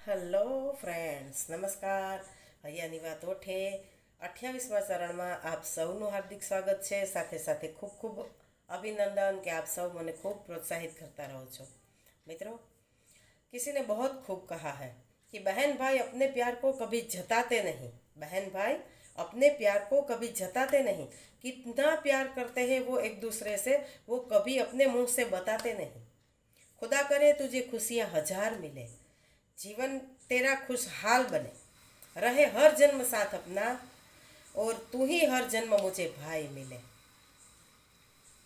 Hello friends, નમસ્કાર. હૈયાની વાત ઓઠે 28મા ચરણમાં આપ સૌનું હાર્દિક સ્વાગત છે. સાથે સાથે ખૂબ ખૂબ અભિનંદન કે આપ સૌ મને ખૂબ પ્રોત્સાહિત करता रहो છો. मित्रों, किसी ने बहुत खूब कहा है कि बहन भाई अपने प्यार को कभी जताते नहीं. बहन भाई अपने प्यार को कभी जताते नहीं. कितना प्यार करते हैं वो एक दूसरे से, वो कभी अपने मुंह से बताते नहीं. खुदा करे तुझे खुशियाँ हजार मिले, जीवन तेरा खुशहाल बने, रहे हर जन्म साथ अपना, और तू ही हर जन्म मुझे भाई मिले.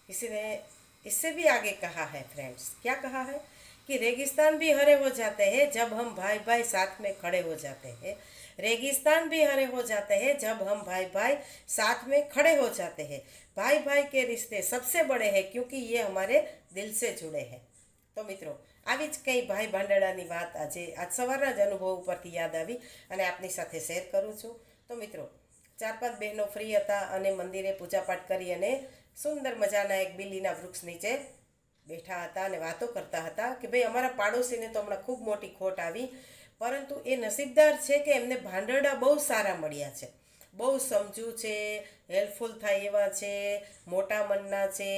किसी ने इससे भी आगे कहा है फ्रेंड्स. क्या कहा है कि रेगिस्तान भी हरे हो जाते हैं जब हम भाई भाई साथ में खड़े हो जाते हैं. रेगिस्तान भी हरे हो जाते हैं जब हम भाई भाई साथ में खड़े हो जाते हैं. भाई भाई के रिश्ते सबसे बड़े हैं क्योंकि ये हमारे दिल से जुड़े हैं. તો મિત્રો, આવી જ કંઈ ભાઈ ભાંડડાની વાત આજ સવારના જ અનુભવ ઉપરથી યાદ આવી અને આપની સાથે શેર કરું છું. તો મિત્રો, 4-5 બહેનો ફ્રી હતા અને મંદિરે પૂજાપાઠ કરી અને સુંદર મજાના એક બિલીના વૃક્ષ નીચે બેઠા હતા અને વાતો કરતા હતા કે ભાઈ અમારા પાડોશીને તો હમણાં ખૂબ મોટી ખોટ આવી, પરંતુ એ નસીબદાર છે કે એમને ભાંડરડા બહુ સારા મળ્યા છે, બહુ સમજુ છે, હેલ્પફુલ થાય એવા છે, મોટા મનના છે,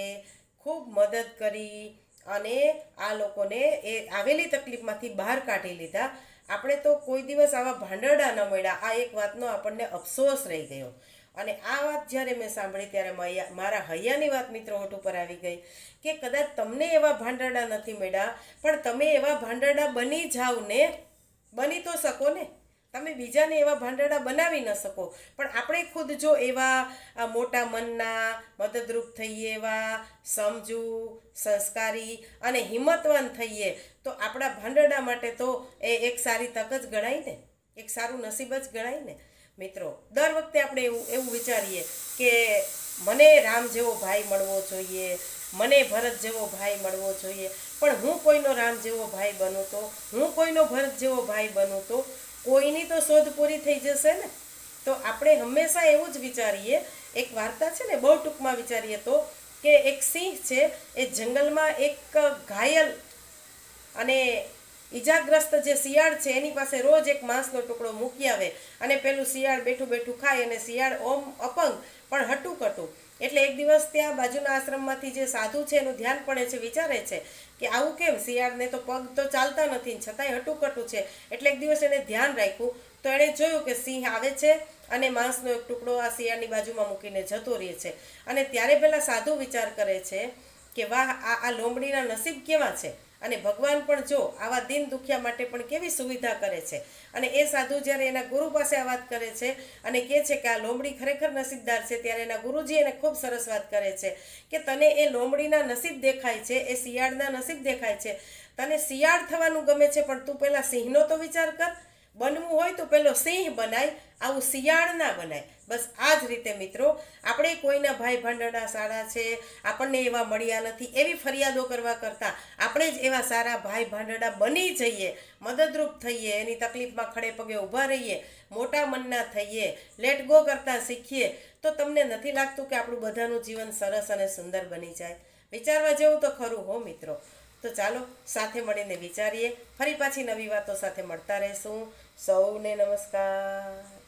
ખૂબ મદદ કરી અને આ લોકોને એ આવેલી તકલીફમાંથી બહાર કાઢી લીધા. આપણે તો કોઈ દિવસ આવા ભાંડરડા ન મળ્યા, આ એક વાતનો આપણને અફસોસ રહી ગયો. અને આ વાત જ્યારે મેં સાંભળી ત્યારે મારા હૈયાની વાત મિત્રો હોઠ ઉપર આવી ગઈ કે કદાચ તમને એવા ભાંડરડા નથી મળ્યા, પણ તમે એવા ભાંડરડા બની જાઓ ને, બની તો શકો ને. તમે બીજાને એવા ભાંડરડા બનાવી ન શકો, પણ આપણે ખુદ જો એવા મોટા મનના, મદદરૂપ થઈએ, એવા સમજુ, સંસ્કારી અને હિંમતવાન થઈએ તો આપણા ભાંડરડા માટે તો એ એક સારી તક જ ગણાય ને, એક સારું નસીબ જ ગણાય ને. મિત્રો, દર વખતે આપણે એવું વિચારીએ કે મને રામ જેવો ભાઈ મળવો જોઈએ, મને ભરત જેવો ભાઈ મળવો જોઈએ, પણ હું કોઈનો રામ જેવો ભાઈ બનું તો, હું કોઈનો ભરત જેવો ભાઈ બનું તો કોઈની તો શોધ પૂરી થઈ જશે ને. તો આપણે હંમેશા એવું જ વિચારીએ. એક વાર્તા છે ને, બહુ ટૂંકમાં વિચારીએ તો, કે એક સિંહ છે એ જંગલમાં એક ઘાયલ અને ઈજાગ્રસ્ત જે શિયાળ છે એની પાસે રોજ એક માંસનો ટુકડો મૂકી આવે અને પેલું શિયાળ બેઠું બેઠું ખાય અને શિયાળ ઓમ અપંગ પણ હટું કટું. એટલે એક દિવસ ત્યાં બાજુના આશ્રમમાંથી જે સાધુ છે એનું ધ્યાન પડે છે, વિચારે છે કે આવું કેમ, શિયાળને તો પગ તો ચાલતા નથી છતાંય હટું કટું છે. એટલે એક દિવસ એને ધ્યાન રાખ્યું તો એણે જોયું કે સિંહ આવે છે અને માંસનો એક ટુકડો આ શિયાળની બાજુમાં મૂકીને જતો રહે છે. અને ત્યારે પેલા સાધુ વિચાર કરે છે કે વાહ, આ લોમડીના નસીબ કેવા છે, અને ભગવાન પણ જો આવા દિન દુખિયા માટે પણ કેવી સુવિધા કરે છે. અને એ સાધુ જ્યારે એના ગુરુ પાસે આ વાત કરે છે અને કહે છે કે આ લોમડી ખરેખર નસીબદાર છે, ત્યારે એના ગુરુજી એને ખૂબ સરસ વાત કરે છે કે તને એ લોમડીના નસીબ દેખાય છે, એ શિયાળના નસીબ દેખાય છે, તને શિયાળ થવાનું ગમે છે, પણ તું પહેલાં સિંહનો તો વિચાર કર. બનવું હોય તો પેલો સિંહ બનાય, આવું શિયાળ ના બનાય. બસ આ જ રીતે મિત્રો, આપણે કોઈના ભાઈ ભાંડરડા સારા છે, આપણને એવા મળ્યા નથી એવી ફરિયાદો કરવા કરતાં આપણે જ એવા સારા ભાઈ ભાંડરડા બની જઈએ, મદદરૂપ થઈએ, એની તકલીફમાં ખડે પગે ઊભા રહીએ, મોટા મનના થઈએ, લેટ ગો કરતાં શીખીએ, તો તમને નથી લાગતું કે આપણું બધાનું જીવન સરસ અને સુંદર બની જાય? વિચારવા જેવું તો ખરું હો મિત્રો. તો ચાલો સાથે મળીને વિચારીએ. ફરી પાછી નવી વાતો સાથે મળતા રહેશું. સૌને નમસ્કાર.